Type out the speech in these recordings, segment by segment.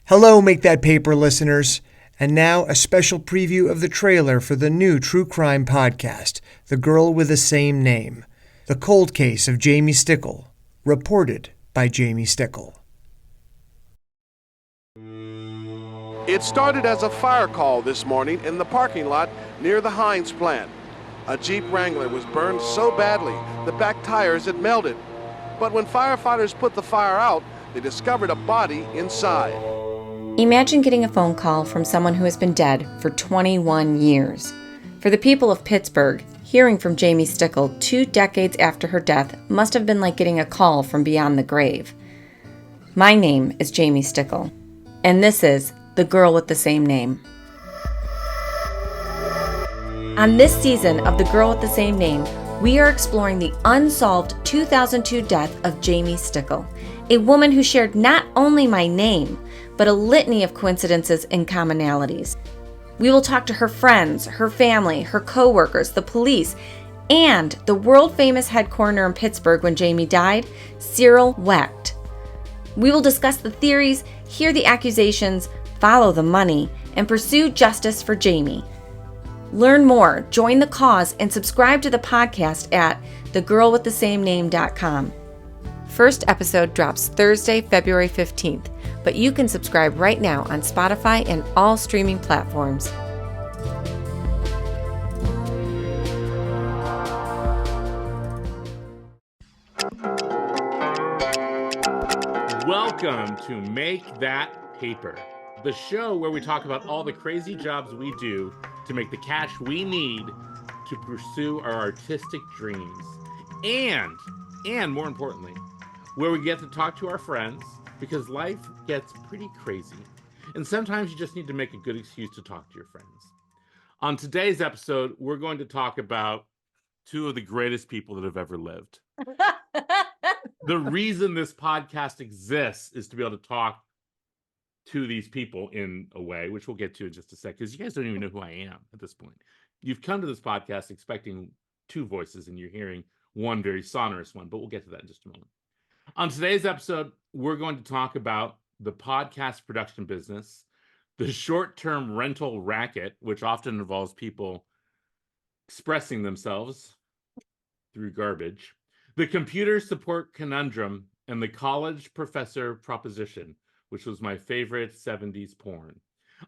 Hello, Make That Paper listeners. And now a special preview of the trailer for the new true crime podcast, The Girl with the Same Name, The Cold Case of Jaime Stickle, reported by Jaime Stickle. It started as a fire call this morning in the parking lot near the Heinz plant. A Jeep Wrangler was burned so badly the back tires had melted. But when firefighters put the fire out, they discovered a body inside. Imagine getting a phone call from someone who has been dead for 21 years. For the people of Pittsburgh, hearing from Jaime Stickle 2 decades after her death must have been like getting a call from beyond the grave. My name is Jaime Stickle, and this is The Girl with the Same Name. On this season of The Girl with the Same Name, we are exploring the unsolved 2002 death of Jaime Stickle, a woman who shared not only my name, but a litany of coincidences and commonalities. We will talk to her friends, her family, her co-workers, the police, and the world-famous head coroner in Pittsburgh when Jaime died, Cyril Wecht. We will discuss the theories, hear the accusations, follow the money, and pursue justice for Jaime. Learn more, join the cause, and subscribe to the podcast at thegirlwiththeSameName.com. First episode drops Thursday, February 15th, but you can subscribe right now on Spotify and all streaming platforms. Welcome to Make That Paper, the show where we talk about all the crazy jobs we do to make the cash we need to pursue our artistic dreams. And more importantly, where we get to talk to our friends, because life gets pretty crazy. And sometimes you just need to make a good excuse to talk to your friends. On today's episode, we're going to talk about two of the greatest people that have ever lived. The reason this podcast exists is to be able to talk to these people in a way, which we'll get to in just a sec, because you guys don't even know who I am at this point. You've come to this podcast expecting two voices, and you're hearing one very sonorous one, but we'll get to that in just a moment. On today's episode, we're going to talk about the podcast production business, the short-term rental racket, which often involves people expressing themselves through garbage, the computer support conundrum, and the college professor proposition, which was my favorite 70s porn.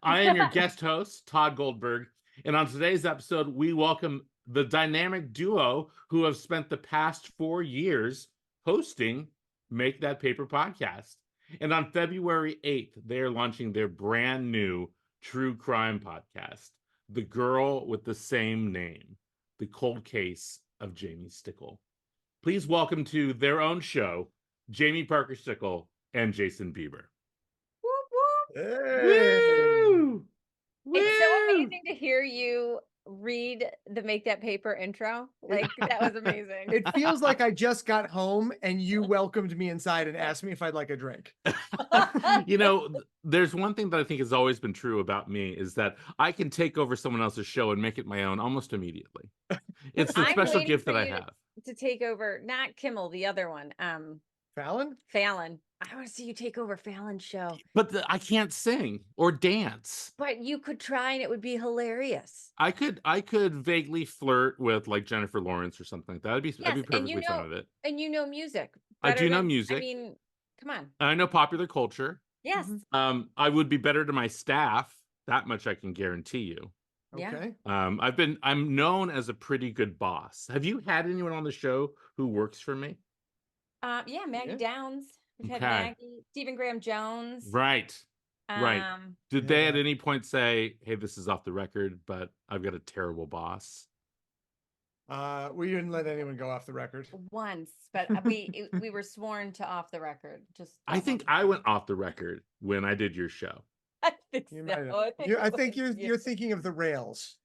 I am your guest host, Tod Goldberg, and on today's episode, we welcome the dynamic duo who have spent the past 4 years hosting Make That Paper podcast. And on February 8th, they are launching their brand new true crime podcast, The Girl with the Same Name, The Cold Case of Jaime Stickle. Please welcome to their own show, Jamie Parker Stickle and Jason Beeber. Whoop, whoop. Hey. Woo! It's so amazing to hear you read the Make That Paper intro. Like, that was amazing. It feels like I just got home and you welcomed me inside and asked me if I'd like a drink. You know, there's one thing that I think has always been true about me is that I can take over someone else's show and make it my own almost immediately. It's the I'm special waiting gift for that I you have. to take over, not Kimmel, the other one. Fallon? Fallon. I want to see you take over Fallon's show. But I can't sing or dance. But you could try and it would be hilarious. I could vaguely flirt with like Jennifer Lawrence or something like that. I'd be perfectly fine with it. And you know music. I do know than- music. I mean, come on. I know popular culture. Yes. I would be better to my staff. That much I can guarantee you. Yeah. Okay. I'm known as a pretty good boss. Have you had anyone on the show who works for me? Yeah, Maggie Downs. We've had Okay. Maggie, Stephen Graham Jones. Right. Right. Did they at any point say, "Hey, this is off the record, but I've got a terrible boss"? We didn't let anyone go off the record. Once, but we were sworn to off the record. Just I think I went off the record when I did your show. I think You so. might have. I I think you're thinking of the rails.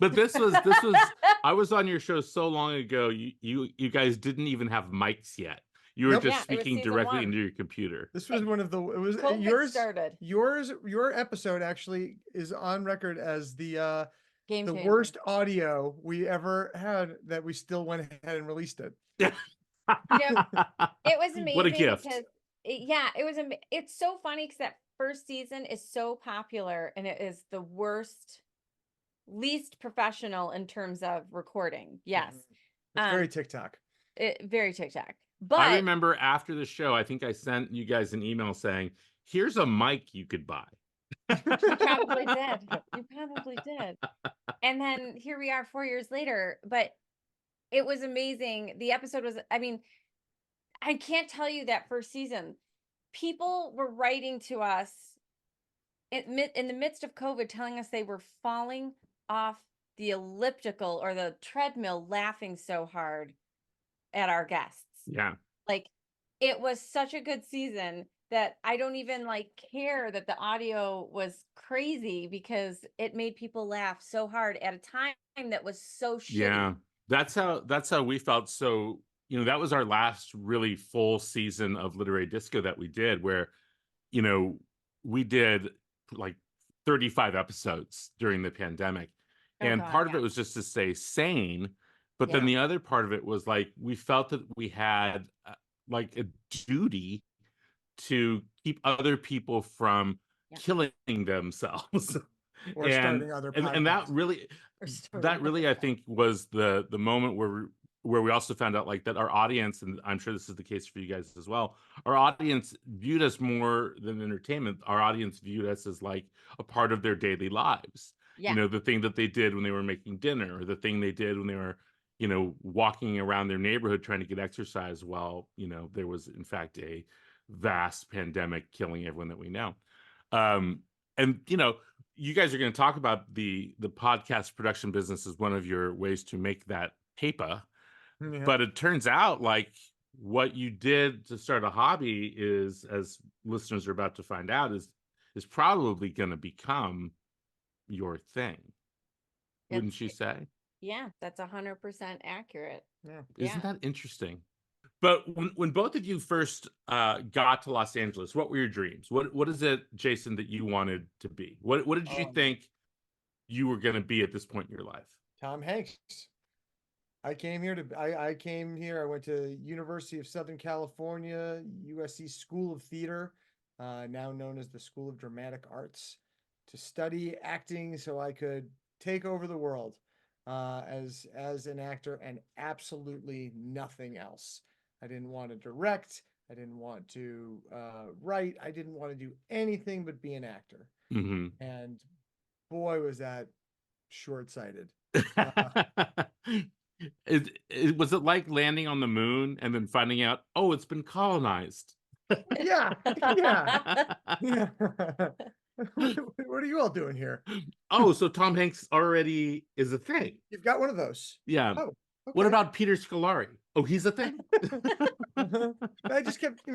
But this was I was on your show so long ago. You guys didn't even have mics yet. You were Nope. just Yeah, it was speaking season directly 1. into your computer. This was one of the. It was COVID yours. started. Your episode actually is on record as the Game changer. worst audio we ever had. That we still went ahead and released it. You know, it was amazing What a gift. because it was, it's so funny because that first season is so popular and it is the least professional in terms of recording. Yes. It's very TikTok. Very TikTok. I But remember after the show, I think I sent you guys an email saying, here's a mic you could buy. you probably did. You probably did. And then here we are 4 years later, but it was amazing. The episode was, I mean, I can't tell you that first season. People were writing to us in the midst of COVID telling us they were falling off the elliptical or the treadmill laughing so hard at our guests. Yeah. Like, it was such a good season that I don't even like care that the audio was crazy because it made people laugh so hard at a time that was so shitty. Yeah. That's how we felt. So, that was our last really full season of Literary Disco that we did, where, we did like 35 episodes during the pandemic. And God, part of yeah. it was just to stay sane. But then Yeah. the other part of it was like, we felt that we had like a duty to keep other people from Yeah. killing themselves. Or starting other podcasts. And that really I think was the moment where we also found out like that our audience, and I'm sure this is the case for you guys as well, our audience viewed us more than entertainment. Our audience viewed us as like a part of their daily lives. Yeah. The thing that they did when they were making dinner, or the thing they did when they were walking around their neighborhood trying to get exercise while there was in fact a vast pandemic killing everyone that we know. And you guys are going to talk about the podcast production business as one of your ways to make that paper. Yeah. But it turns out like what you did to start a hobby is, as listeners are about to find out, is probably going to become your thing. Wouldn't you say? Yeah, that's 100% accurate. Yeah. Isn't that interesting? But when both of you first got to Los Angeles, what were your dreams? What is it, Jason, that you wanted to be? What did you think you were going to be at this point in your life? Tom Hanks. I came here. I went to University of Southern California, USC School of Theater, now known as the School of Dramatic Arts, to study acting so I could take over the world as an actor and absolutely nothing else. I didn't want to direct. I didn't want to write. I didn't want to do anything but be an actor. Mm-hmm. And boy, was that short-sighted. Was it like landing on the moon and then finding out, oh, it's been colonized? Yeah. What are you all doing here? Oh, so Tom Hanks already is a thing. You've got one of those. Yeah. Oh, okay. What about Peter Scolari? Oh, he's a thing. I just kept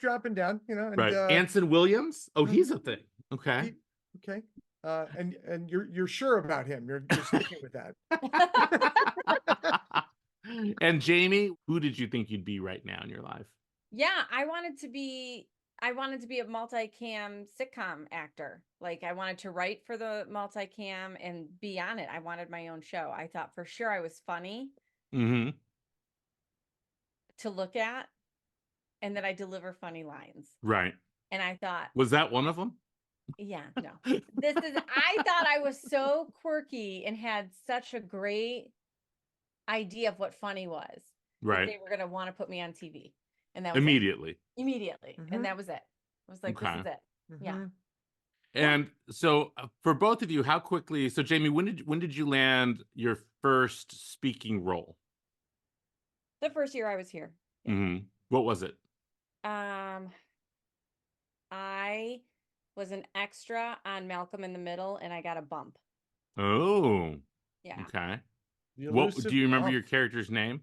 dropping down, and, right. Anson Williams. Oh, he's a thing. Okay. Okay. And you're sure about him. You're sticking with that. And Jamie, who did you think you'd be right now in your life? Yeah, I wanted to be a multicam sitcom actor. Like, I wanted to write for the multicam and be on it. I wanted my own show. I thought for sure I was funny Mm-hmm. to look at and that I deliver funny lines. Right. And I thought, was that one of them? Yeah, no. I thought I was so quirky and had such a great idea of what funny was. Right. That they were going to want to put me on TV. And that was immediately. Immediately. And that was it. I was like, This is it. Yeah. And so for both of you, how quickly, so Jamie, when did you land your first speaking role? The first year I was here. Yeah. Mm-hmm. What was it? I was an extra on Malcolm in the Middle and I got a bump. Oh. Yeah. Okay. What do you remember your character's name?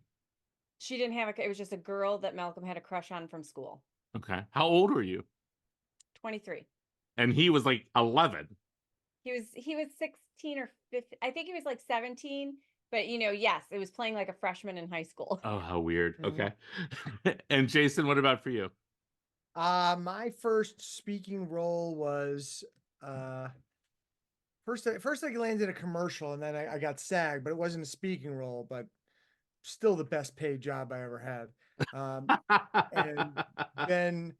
She didn't have it was just a girl that Malcolm had a crush on from school. Okay. How old were you? 23. And he was like 11. He was 16 or 15. I think he was like 17, but yes, it was playing like a freshman in high school. Oh, how weird. Okay. And Jason, what about for you? My first speaking role was first I landed a commercial and then I got SAG, but it wasn't a speaking role, but still the best paid job I ever had. And then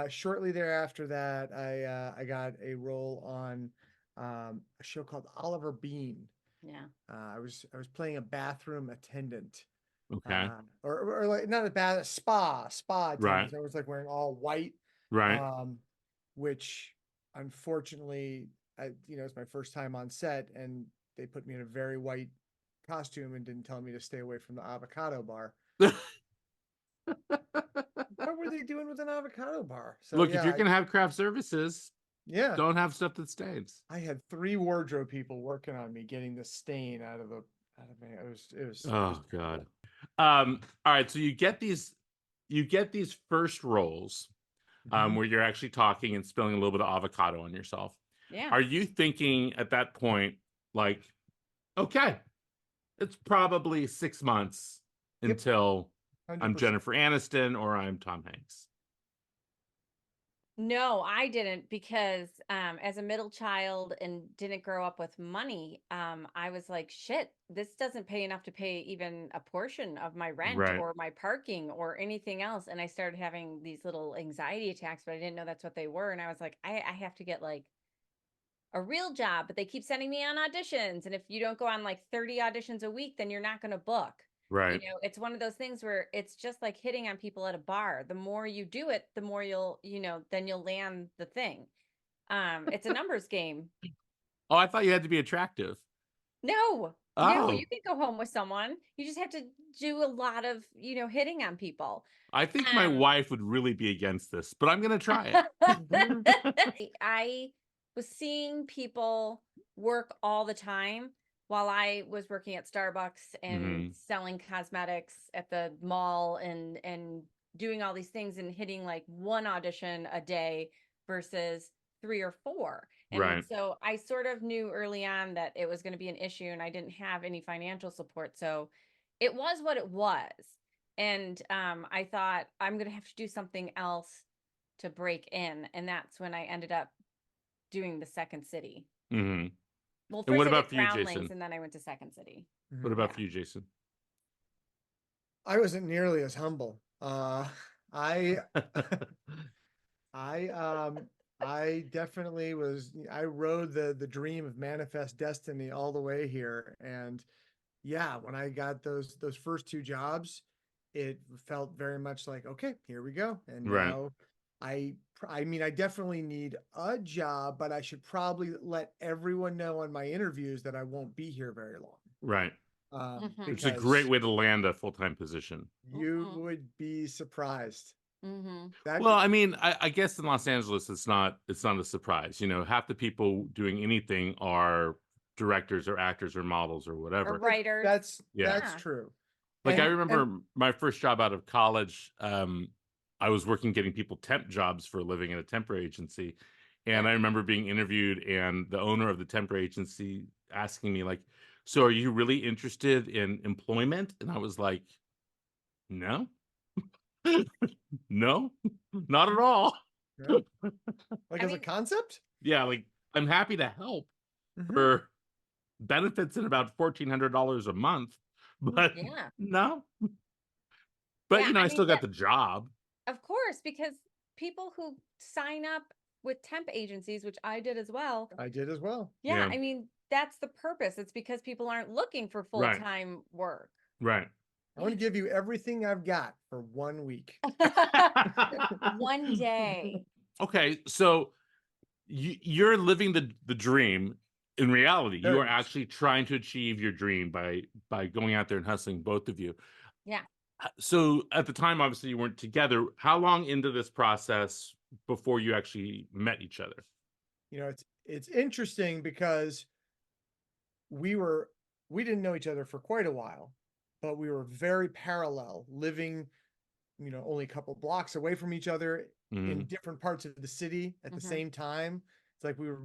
shortly thereafter that, I got a role on a show called Oliver Bean. Yeah. I was playing a bathroom attendant. Okay. Or like not a spa attendant. Right. I was like wearing all white. Right. Which unfortunately, it's my first time on set, and they put me in a very white costume and didn't tell me to stay away from the avocado bar. What were they doing with an avocado bar? So Look, if yeah, you're gonna have craft services, yeah, don't have stuff that stains. I had 3 wardrobe people working on me getting the stain out of me. It was Oh God. All right, so you get these first roles Mhm. where you're actually talking and spilling a little bit of avocado on yourself. Yeah. Are you thinking at that point, like, okay, it's probably 6 months Yep. until I'm 100%. Jennifer Aniston or I'm Tom Hanks? No, I didn't, because as a middle child and didn't grow up with money, I was like, shit, this doesn't pay enough to pay even a portion of my rent Right. or my parking or anything else. And I started having these little anxiety attacks, but I didn't know that's what they were. And I was like, I have to get like a real job, but they keep sending me on auditions. And if you don't go on like 30 auditions a week, then you're not going to book. Right. It's one of those things where it's just like hitting on people at a bar. The more you do it, the more then you'll land the thing. It's a numbers game. Oh, I thought you had to be attractive. No, Oh, you can go home with someone. You just have to do a lot of, hitting on people. I think my Um, wife would really be against this, but I'm gonna try it. I was seeing people work all the time while I was working at Starbucks and Mhm. selling cosmetics at the mall and doing all these things and hitting like 1 audition a day versus 3 or 4. And Right. so I sort of knew early on that it was going to be an issue, and I didn't have any financial support. So it was what it was. And I thought I'm going to have to do something else to break in. And that's when I ended up doing the Second City. Mhm. Well, And first what I about did for you, Groundlings, Jason? and then I went to Second City. What about Yeah. for you, Jason? I wasn't nearly as humble. I I definitely was. I rode the dream of manifest destiny all the way here, and yeah, when I got those first 2 jobs, it felt very much like, okay, here we go. And Right. now I mean, I definitely need a job, but I should probably let everyone know on my interviews that I won't be here very long. Right. Mhm. It's a great Because way to land a full-time position. you Mhm. would be surprised. Mm-hmm. That Well, I mean, I guess in Los Angeles, it's not a surprise. Half the people doing anything are directors or actors or models or Or whatever. writers. Yeah. that's true. Like I And remember my first job out of college, I was working getting people temp jobs for a living in a temporary agency. And Yeah. I remember being interviewed and the owner of the temporary agency asking me like, "So are you really interested in employment?" And I was like, "No." No, not at all. yeah, like I as a mean, concept. Yeah, like I'm happy to help Mhm. for benefits at about $1,400 a month, but yeah. no. But Yeah. I I still mean, got the job. of course, because people who sign up with temp agencies, which I did as well. I did as well. Yeah. Yeah, I mean, that's the purpose. It's because people aren't looking for right, full-time work. right. I want to give you everything I've got for 1 week. One day. Okay, so you're living the dream. In reality, you Very are much. actually trying to achieve your dream by going out there and hustling, both of you. Yeah. So at the time, obviously, you weren't together. How long into this process before you actually met each other? It's interesting because we were we didn't know each other for quite a while, but we were very parallel, living, only a couple blocks away from each other in Mhm. different parts of the city at the Mhm. same time. It's like we were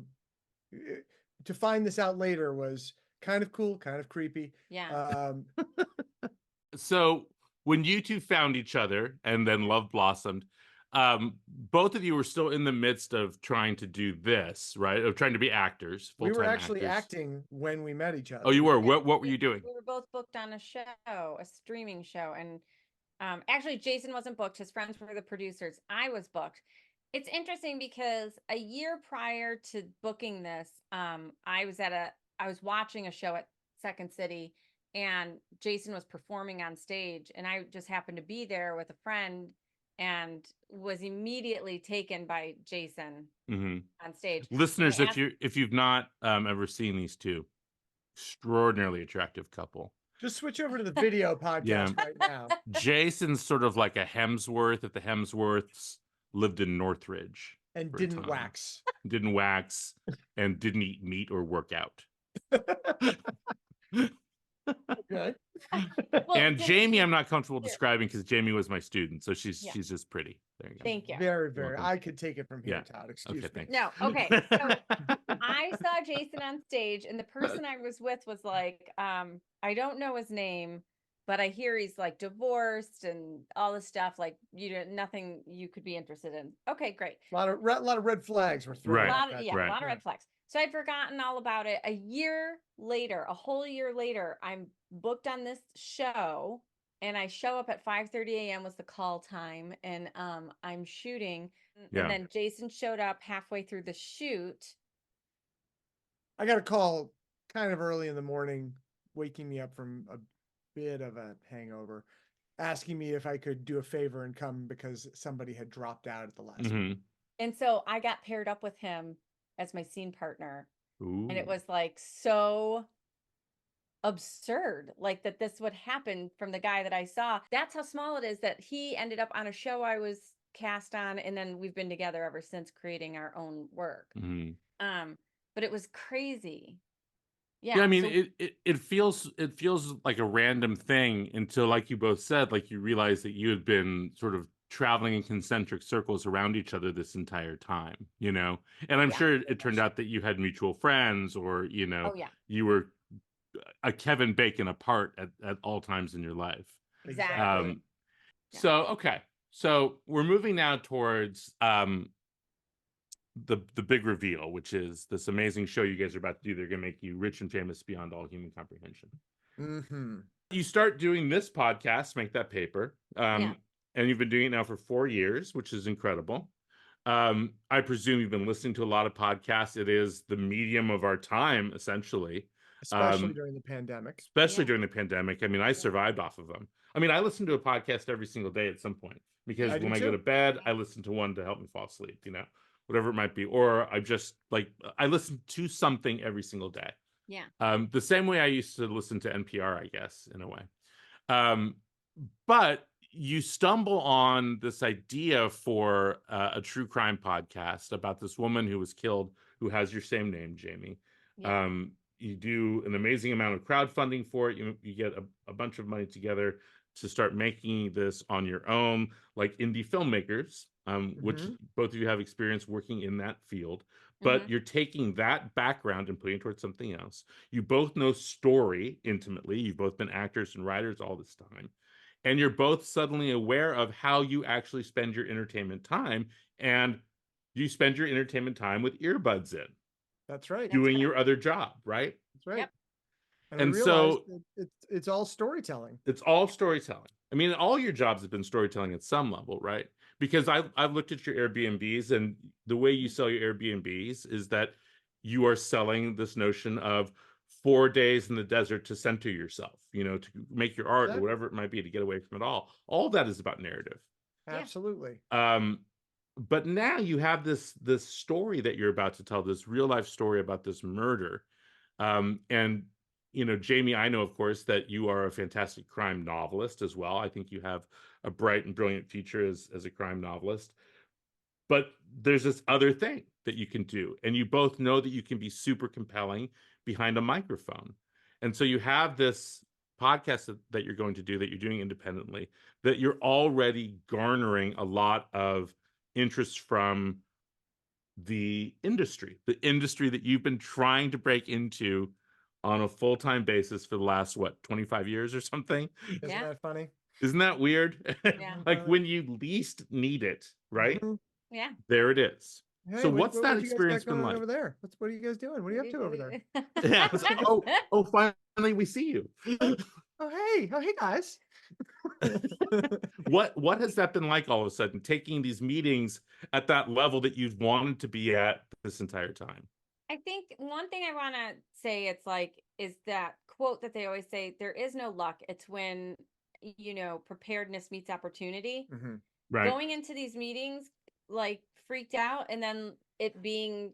eh, to find this out later was kind of cool, kind of creepy. Yeah. Um, So when you two found each other and then love blossomed, both of you were still in the midst of trying to do this, right? Of trying to be actors, we were full-time actually actors. acting when we met each Oh, you other. were. Yeah. What were We, you doing? we were both booked on a show, a streaming show. And Actually, Jason wasn't booked. His friends were the producers. I was booked. It's interesting because a year prior to booking this, I was watching a show at Second City, and Jason was performing on stage, and I just happened to be there with a friend and was immediately taken by Jason on stage. Listeners, if you've not ever seen these two, extraordinarily attractive couple. Just switch over to the video podcast right now. Jason's sort of like a Hemsworth if the Hemsworths lived in Northridge. And didn't wax. Didn't wax and didn't eat meat or work out. Okay. And Jamie, I'm not comfortable describing because Jamie was my student, so she's just pretty. There you go. Thank you. Very, very. I could take it from here, Todd. Excuse me. Thanks. No, okay. So I saw Jason on stage, and the person I was with was like, I don't know his name, but I hear he's like divorced and all this stuff. Like, nothing you could be interested in. Okay, great. A lot of red flags were thrown. Right. A lot of red flags. So I'd forgotten all about it. A whole year later, I'm booked on this show, and I show up at 5:30 a.m. was the call time, and I'm shooting, and then Jason showed up halfway through the shoot. I got a call kind of early in the morning, waking me up from a bit of a hangover, asking me if I could do a favor and come because somebody had dropped out at the last minute. And so I got paired up with him as my scene partner. Ooh. And it was like so absurd, like that this would happen from the guy that I saw. That's how small it is that he ended up on a show I was cast on, and then we've been together ever since, creating our own work. But it was crazy. Yeah, I mean, it feels like a random thing until, like you both said, like you realize that you had been sort of traveling in concentric circles around each other this entire time, you know? And I'm sure it turned out that you had mutual friends, or, you know, you were a Kevin Bacon apart at all times in your life. Exactly. So, okay. So we're moving now towards the big reveal, which is this amazing show you guys are about to do. They're going to make you rich and famous beyond all human comprehension. You start doing this podcast, Make That Paper. And you've been doing it now for 4 years, which is incredible. I presume you've been listening to a lot of podcasts. It is the medium of our time, essentially. Especially during the pandemic. During the pandemic. I mean, I survived off of them. I mean, I listen to a podcast every single day at some point, because when I go to bed, I listen to one to help me fall asleep, you know, whatever it might be. Or I just I listen to something every single day. The same way I used to listen to NPR, I guess, in a way. But you stumble on this idea for a true crime podcast about this woman who was killed, who has your same name, Jamie. You do an amazing amount of crowdfunding for it. You get a bunch of money together to start making this on your own, like indie filmmakers, which both of you have experience working in that field. But you're taking that background and putting it towards something else. You both know story intimately. You've both been actors and writers all this time. And you're both suddenly aware of how you actually spend your entertainment time. And you spend your entertainment time with earbuds in. That's right. Doing your other job, right? That's right. Yep. And so it's all storytelling. It's all storytelling. I mean, all your jobs have been storytelling at some level, right? Because I've looked at your Airbnbs, and the way you sell your Airbnbs is that you are selling this notion of 4 days in the desert to center yourself, you know, to make your art or whatever it might be, to get away from it all. All of that is about narrative. Absolutely. But now you have this story that you're about to tell, this real life story about this murder. And, you know, Jamie, I know, of course, that you are a fantastic crime novelist as well. I think you have a bright and brilliant future as a crime novelist. But there's this other thing that you can do. And you both know that you can be super compelling behind a microphone. And so you have this podcast that you're going to do, that you're doing independently, that you're already garnering a lot of interest from the industry that you've been trying to break into on a full-time basis for the last 25 years or something. Isn't that funny? Isn't that weird? Like when you least need it, right? There it is. Hey, so what's that experience been like over there? What are you guys doing? What are you up to over there? Yeah, it's like, oh finally we see you. Oh hey guys. What has that been like all of a sudden, taking these meetings at that level that you've wanted to be at this entire time? I think one thing I want to say is that quote that they always say, there is no luck. It's when, preparedness meets opportunity. Mm-hmm. Right. Going into these meetings, like freaked out, and then it being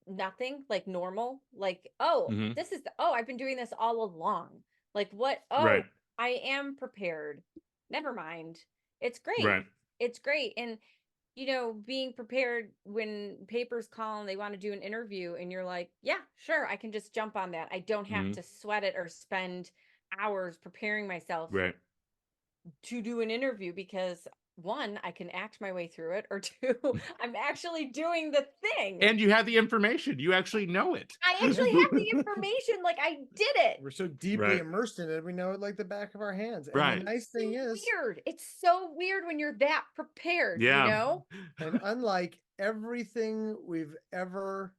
nothing, like normal, like, oh, Mhm. I've been doing this all along. Like what? Oh, Right. I am prepared. Never mind. It's great. Right. It's great. And being prepared when papers call and they want to do an interview and you're like, yeah, sure, I can just jump on that. I don't have Mhm. to sweat it or spend hours preparing myself Right. to do an interview because one, I can act my way through it, or two, I'm actually doing the thing. And you have the information. You actually know it. I actually have the information. Like I did it. We're so deeply Right. immersed in it, we know it like the back of our hands. And Right. the nice thing is, Weird. It's so weird when you're that prepared, Yeah. and unlike everything we've ever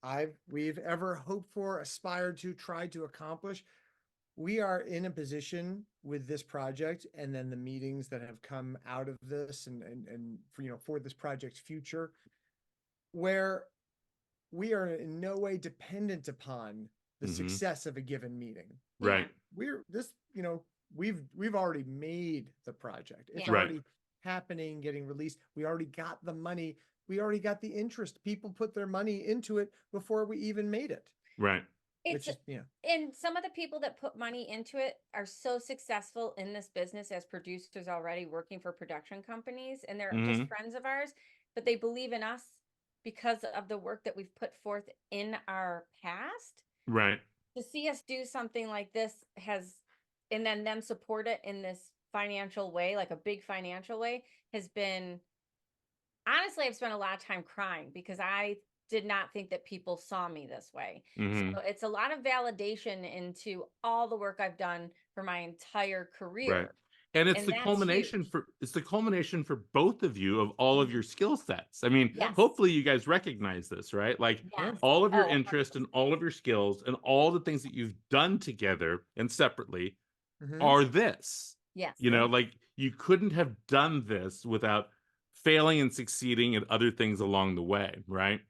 hoped for, aspired to, tried to accomplish, we are in a position with this project and then the meetings that have come out of this and for this project's future, where we are in no way dependent upon the Mhm. success of a given meeting. Right. We've already made the project. It's Yeah. Right. already happening, getting released. We already got the money. We already got the interest. People put their money into it before we even made it. Right. It's Which is, and some of the people that put money into it are so successful in this business as producers already working for production companies, and they're just Mhm. friends of ours, but they believe in us because of the work that we've put forth in our past. Right. To see us do something like this and then them support it in this financial way, like a big financial way, has been, honestly, I've spent a lot of time crying because I did not think that people saw me this way. Mhm. So it's a lot of validation into all the work I've done for my entire career. Right. And it's And the that's culmination huge. for both of you of all of your skill sets. I mean, Yes. hopefully you guys recognize this, right? Like Yes. all of your Oh, interest and all of your skills and all the things that you've done together and separately Mhm. are this. yes. Like you couldn't have done this without failing and succeeding at other things along the way, right?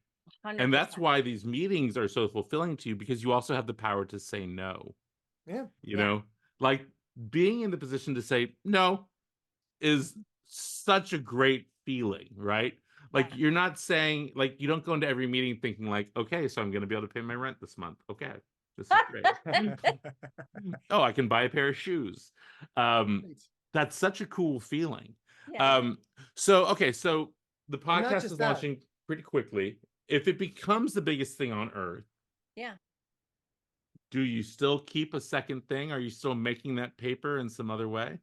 And that's 100%. why these meetings are so fulfilling to you, because you also have the power to say no. Yeah. You Yeah. know, like being in the position to say no is such a great feeling, right? Like Yeah. you're not saying, like, you don't go into every meeting thinking like, okay, so I'm going to be able to pay my rent this month. Okay, this is great. Oh, I can buy a pair of shoes. That's such a cool feeling. Yeah. So the And not podcast just is that. launching pretty quickly. If it becomes the biggest thing on earth, Yeah. do you still keep a second thing? Are you still making that paper in some other way?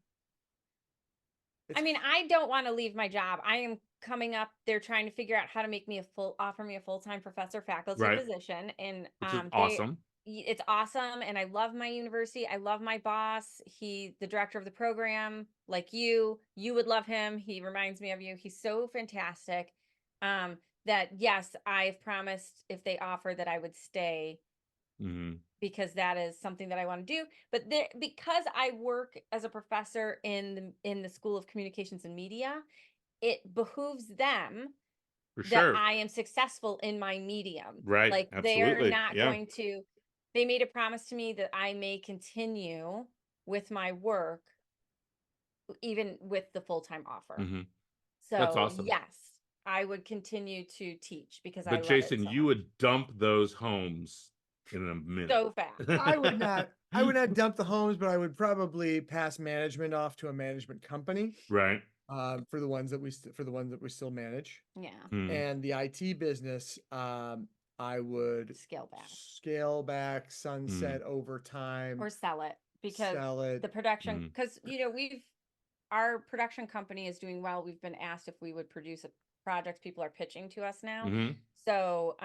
I mean, I don't want to leave my job. I am coming up. They're trying to figure out how to make me offer me a full-time professor faculty Right. position. And Which is awesome. it's awesome. And I love my university. I love my boss. The director of the program, like you would love him. He reminds me of you. He's so fantastic. That yes, I've promised if they offer that I would stay. Mhm. Because that is something that I want to do. But because I work as a professor in the School of Communications and Media, it behooves them For that sure. I am successful in my medium. Right. Like they're Absolutely. not Yeah. going to, they made a promise to me that I may continue with my work even with the full-time offer. Mhm. So That's awesome. yes, I would continue to teach because I But love Jason, it so you much. would dump those homes in a minute. So fast. I would not dump the homes, but I would probably pass management off to a management company. Right. For the ones that we still manage. Yeah. Mhm. And the IT business, I would Scale back. sunset over time, Or sell it because sell it. the production, because our production company is doing well. We've been asked if we would produce a project. People are pitching to us now. Mhm. So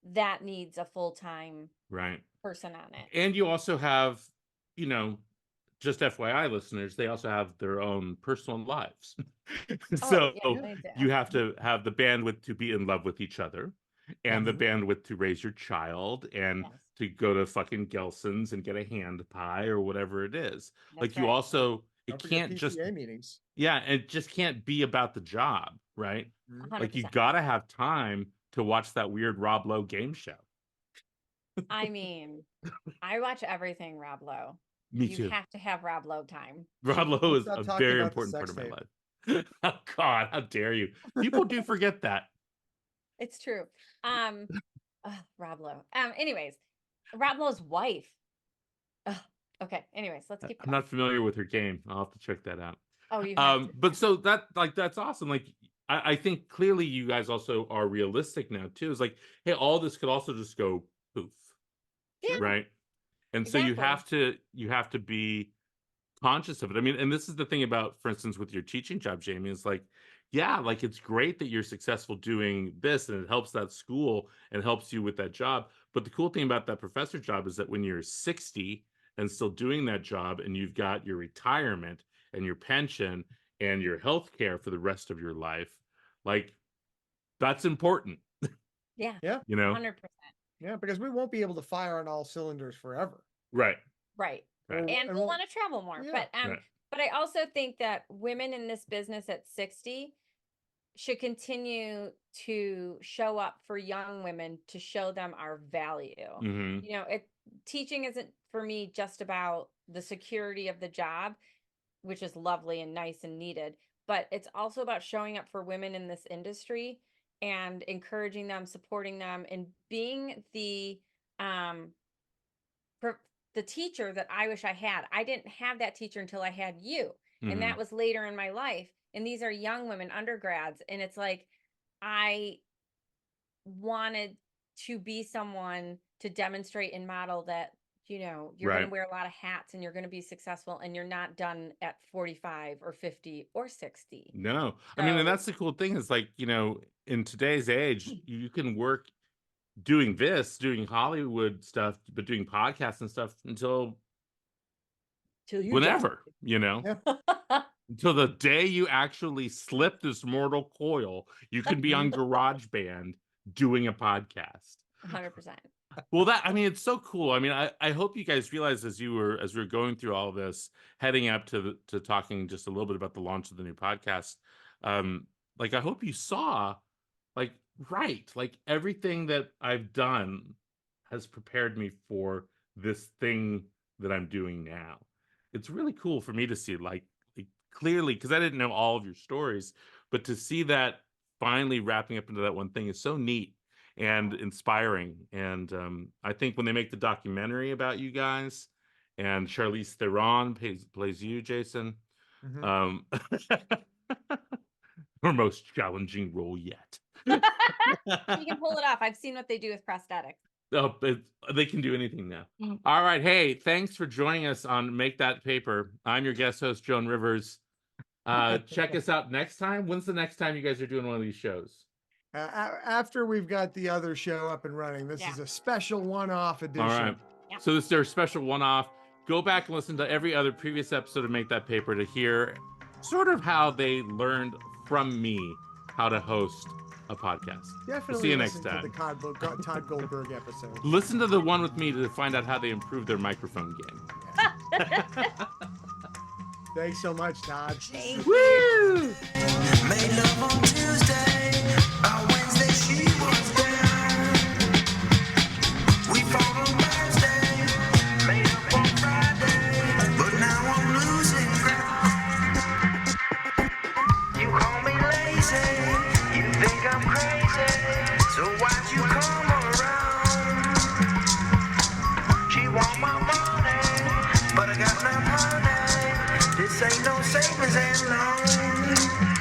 that needs a full-time Right. person on it. And you also have, just FYI listeners, they also have their own personal lives. So they do. you have to have the bandwidth to be in love with each other and the bandwidth to raise your child and Yes. to go to fucking Gelson's and get a hand pie or whatever it is. That's you right. also, Don't it forget can't just, PCA meetings. yeah, it just can't be about the job, right? 100%. You gotta have time to watch that weird Rob Lowe game show. I mean, I watch everything Rob Lowe. Me You too. have to have Rob Lowe time. Rob Lowe Let's is not a talk very about the important part sex of my tape. life. Oh God, how dare you? People do forget that. It's true. Rob Lowe. Anyways, Rob Lowe's wife. Okay. Anyways, let's keep I'm going. not familiar with her game. I'll have to check that out. Oh, you have to. But so that's awesome. I think clearly you guys also are realistic now too. It's like, hey, all this could also just go poof. Yeah. Right. And so you have to be conscious of it. I mean, and this is the thing about, for instance, with your teaching job, Jamie, is like, yeah, like it's great that you're successful doing this and it helps that school and helps you with that job. But the cool thing about that professor job is that when you're 60 and still doing that job and you've got your retirement and your pension and your health care for the rest of your life, like that's important. Yeah. Yeah. 100%. Yeah, because we won't be able to fire on all cylinders forever. Right. Right. Right. And we'll want to travel more. Yeah. But I also think that women in this business at 60 should continue to show up for young women to show them our value. Mm-hmm. Teaching isn't for me just about the security of the job, which is lovely and nice and needed, but it's also about showing up for women in this industry and encouraging them, supporting them, and being the teacher that I wish I had. I didn't have that teacher until I had you. And that was later in my life. And these are young women, undergrads. And it's like, I wanted to be someone to demonstrate and model that, you're going to wear a lot of hats and you're going to be successful and you're not done at 45 or 50 or 60. No. I mean, and that's the cool thing is like, in today's age, you can work doing Hollywood stuff, but doing podcasts and stuff until whenever, until the day you actually slip this mortal coil, you can be on GarageBand doing a podcast. 100%. Well, it's so cool. I mean, I hope you guys realize as we were going through all this, heading up to talking just a little bit about the launch of the new podcast. I hope you saw, everything that I've done has prepared me for this thing that I'm doing now. It's really cool for me to see, clearly, because I didn't know all of your stories, but to see that finally wrapping up into that one thing is so neat and inspiring. And I think when they make the documentary about you guys, and Charlize Theron plays you, Jason, her most challenging role yet. You can pull it off. I've seen what they do with prosthetics. Oh, they can do anything now. All right. Hey, thanks for joining us on Make That Paper. I'm your guest host, Joan Rivers. Check us out next time. When's the next time you guys are doing one of these shows? After we've got the other show up and running. This is a special one-off edition. All right. Yeah. So this is their special one-off. Go back and listen to every other previous episode of Make That Paper to hear sort of how they learned from me how to host a podcast. Definitely. We'll see you next time. To the Tod Goldberg episode. Listen to the one with me to find out how they improved their microphone game. Thanks so much, Todd. Woo! Made love on Tuesday. By Wednesday she was down. We fought on Thursday. Made up on Friday. But now I'm losing ground. You call me lazy. You think I'm crazy. So why'd you come around? She want my money, but I got no money. This ain't no savings and loan.